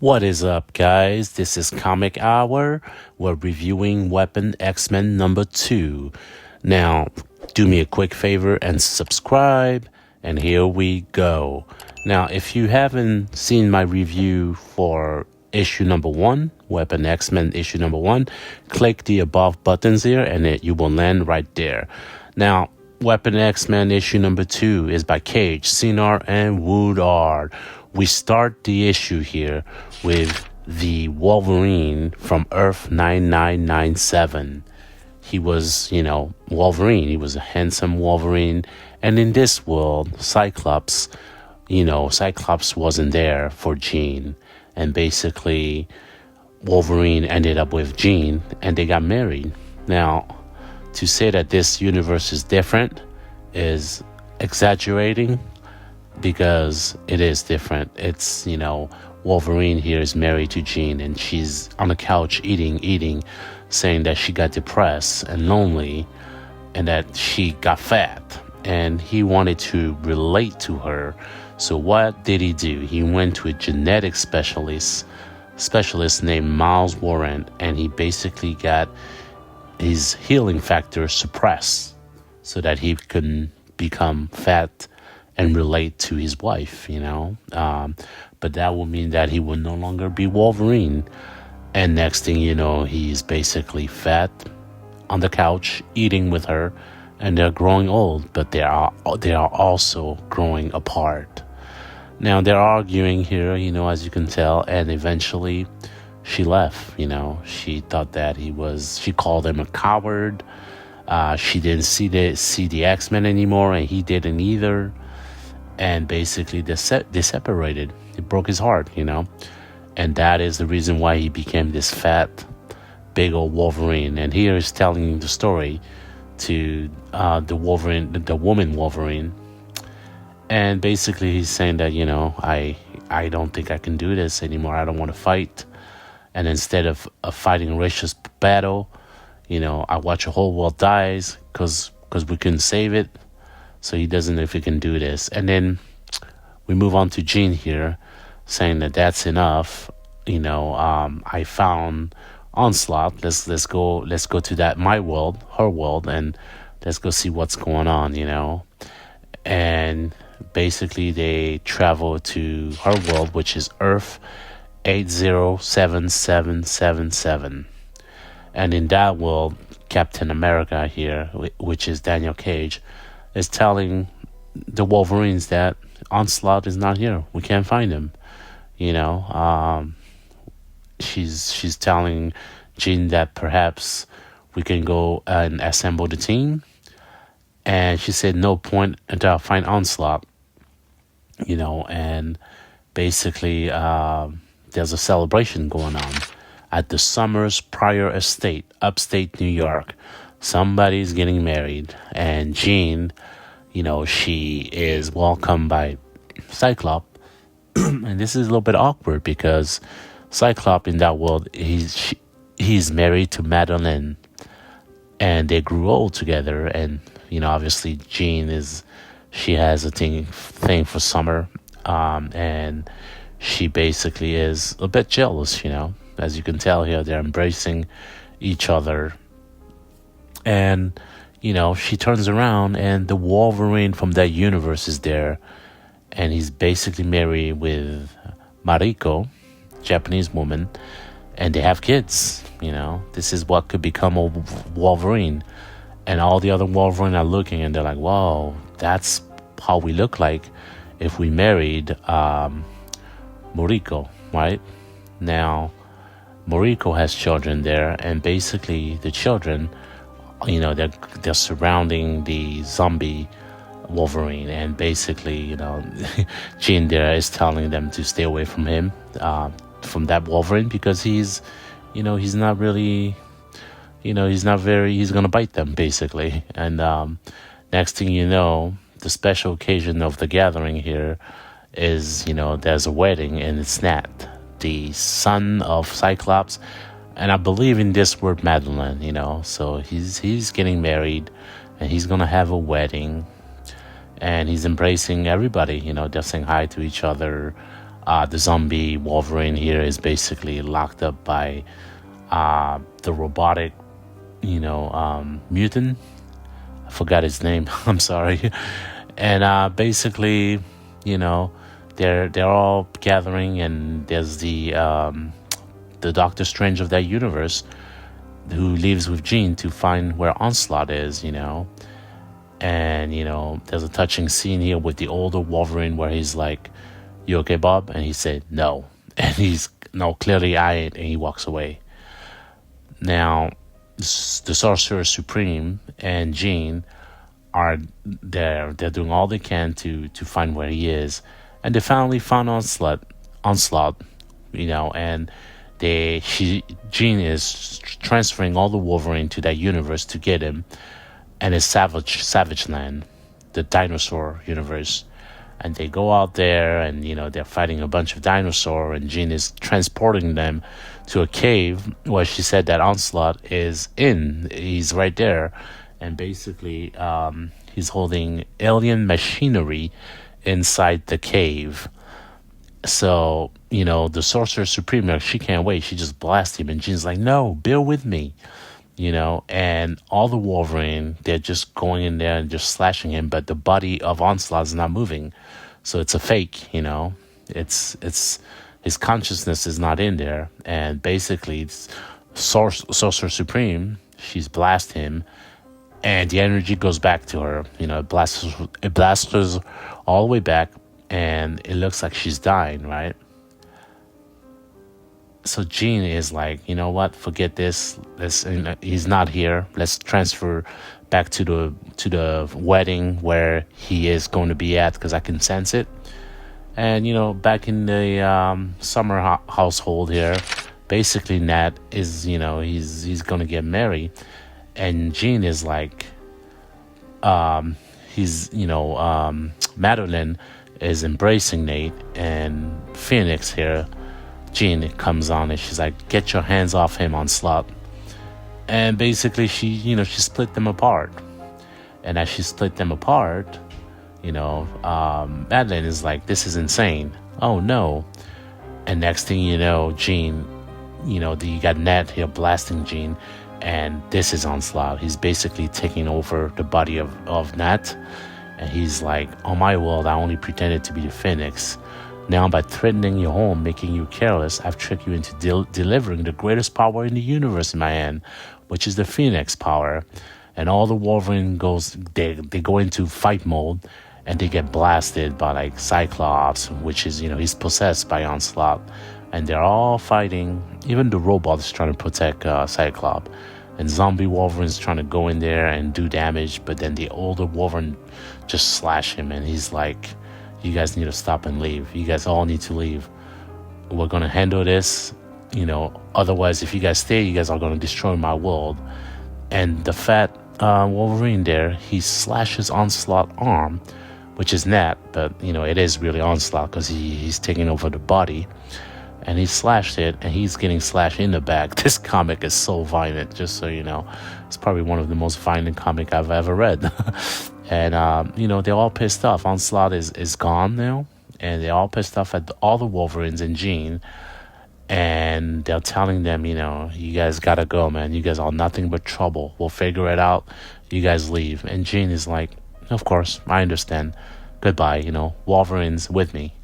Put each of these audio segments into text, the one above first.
What is up, guys? This is Comic Hour. We're reviewing Weapon X-Men number 2. Now, do me a quick favor and subscribe, and here we go. Now, if you haven't seen my review for issue number 1, Weapon X-Men issue number 1, click the above buttons here, and you will land right there. Now, Weapon X-Men issue number 2 is by Cage, Sinar, and Woodard. We start the issue here with the Wolverine from Earth 9997. He was, Wolverine. He was a handsome Wolverine. And in this world, Cyclops wasn't there for Jean. And basically, Wolverine ended up with Jean, and they got married. Now, to say that this universe is different is exaggerating, because it is different. It's, Wolverine here is married to Jean, and she's on the couch eating, saying that she got depressed and lonely and that she got fat, and he wanted to relate to her. So what did he do? He went to a genetic specialist named Miles Warren, and he basically got his healing factor suppressed so that he couldn't become fat and relate to his wife, but that would mean that he would no longer be Wolverine. And next thing you know, he's basically fat on the couch eating with her, and they're growing old, but they are also growing apart. Now they're arguing here, as you can tell, and eventually she left. She thought that she called him a coward. She didn't see the X-Men anymore, and he didn't either. And basically they separated. It broke his heart, and that is the reason why he became this fat, big old Wolverine. And here is telling the story to the woman Wolverine, and basically he's saying that I don't think I can do this anymore. I don't want to fight, and instead of fighting a racist battle, I watch a whole world dies because we couldn't save it. So he doesn't know if he can do this. And then we move on to Jean here, saying that that's enough. I found Onslaught. Let's go to that her world, and let's go see what's going on. And basically they travel to her world, which is Earth 807777. And in that world, Captain America here, which is Daniel Cage, is telling the Wolverines that Onslaught is not here. We can't find him. She's telling Jean that perhaps we can go and assemble the team. And she said no point until I find Onslaught. And basically there's a celebration going on at the Summers Pryor Estate, upstate New York. Somebody's getting married, and Jean, she is welcomed by Cyclops. And this is a little bit awkward because Cyclops in that world, he's married to Madeline, and they grew old together. And obviously Jean she has a thing for Summer, and she basically is a bit jealous. As you can tell here, they're embracing each other. And, she turns around, and the Wolverine from that universe is there. And he's basically married with Mariko, Japanese woman. And they have kids, This is what could become a Wolverine. And all the other Wolverine are looking, and they're like, whoa, that's how we look like if we married Mariko, right? Now, Mariko has children there, and basically the children, they're surrounding the zombie Wolverine, and basically, Jean there is telling them to stay away from him, from that Wolverine, because he's not really, he's gonna bite them basically. And next thing you know, the special occasion of the gathering here is, there's a wedding, and it's Nat, the son of Cyclops, and I believe in this word Madeline, so he's getting married, and he's gonna have a wedding, and he's embracing everybody, they're saying hi to each other. The zombie Wolverine here is basically locked up by the robotic, mutant. I forgot his name. I'm sorry. And basically, they're all gathering, and there's the Doctor Strange of that universe who leaves with Jean to find where Onslaught is, And, there's a touching scene here with the older Wolverine where he's like, "You okay, Bob?" And he said, "No." And he's, no, clearly I ain't, and he walks away. Now, the Sorcerer Supreme and Jean are there. They're doing all they can to find where he is. And they finally found Onslaught, and Jean is transferring all the Wolverine to that universe to get him, and it's Savage Land, the dinosaur universe. And they go out there, and they're fighting a bunch of dinosaurs, and Jean is transporting them to a cave where she said that Onslaught is in. He's right there, and basically he's holding alien machinery inside the cave. So, the Sorcerer Supreme, she can't wait. She just blasts him, and Jean's like, "No, bear with me." And all the Wolverine, they're just going in there and just slashing him, but the body of Onslaught is not moving. So it's a fake, It's his consciousness is not in there. And basically, Sorcerer Supreme, she's blast him, and the energy goes back to her. It blasts her all the way back, and it looks like she's dying, right? So Jean is like, you know what? Forget this. He's not here. Let's transfer back to the wedding where he is going to be at, because I can sense it. And back in the summer household here, basically Nat is, he's going to get married, and Jean is like, Madeline is embracing Nate, and Phoenix here, Jean comes on, and she's like, "Get your hands off him, Onslaught." And basically she split them apart. And as she split them apart, Madeline is like, "This is insane. Oh no." And next thing you know, Jean, you got Nat here blasting Jean, and this is Onslaught. He's basically taking over the body of Nat. And he's like, "Oh my world, I only pretended to be the Phoenix. Now, by threatening your home, making you careless, I've tricked you into delivering the greatest power in the universe in my hand, which is the Phoenix power." And all the Wolverine they go into fight mode, and they get blasted by like Cyclops, which is, he's possessed by Onslaught. And they're all fighting. Even the robot is trying to protect Cyclops. And zombie Wolverine's trying to go in there and do damage, but then the older Wolverine just slash him, and he's like, "You guys need to stop and leave. You guys all need to leave. We're going to handle this. Otherwise, if you guys stay, you guys are going to destroy my world." And the fat Wolverine there, he slashes Onslaught arm, which is Nat, but, it is really Onslaught because he's taking over the body. And he slashed it, and he's getting slashed in the back. This comic is so violent, just so you know. It's probably one of the most violent comic I've ever read. And, they're all pissed off. Onslaught is gone now, and they're all pissed off at all the Wolverines and Jean. And they're telling them, "You guys gotta go, man. You guys are nothing but trouble. We'll figure it out. You guys leave." And Jean is like, "Of course, I understand. Goodbye, Wolverine's with me."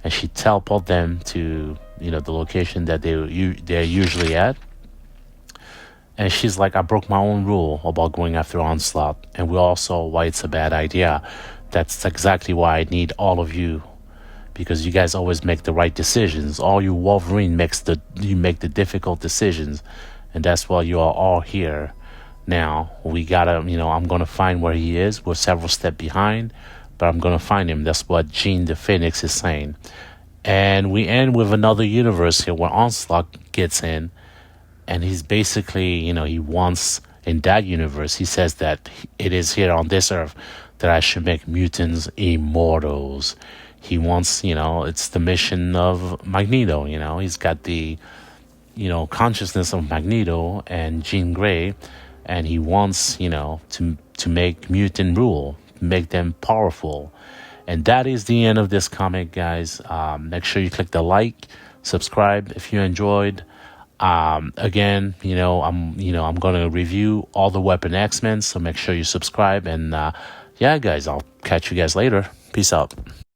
And she teleports them to, the location that they're usually at. And she's like, "I broke my own rule about going after Onslaught, and we all saw why it's a bad idea. That's exactly why I need all of you, because you guys always make the right decisions. All you Wolverine you make the difficult decisions, and that's why you are all here. Now we gotta, I'm gonna find where he is. We're several steps behind, but I'm gonna find him." That's what Jean the Phoenix is saying. And we end with another universe here where Onslaught gets in. And he's basically, he wants, in that universe, he says that it is here on this earth that I should make mutants immortals. He wants, it's the mission of Magneto, He's got the, consciousness of Magneto and Jean Grey. And he wants, to make mutant rule, make them powerful. And that is the end of this comic, guys. Make sure you click the like, subscribe if you enjoyed. Again, I'm gonna review all the Weapon X-Men, so make sure you subscribe. And yeah, guys, I'll catch you guys later. Peace out.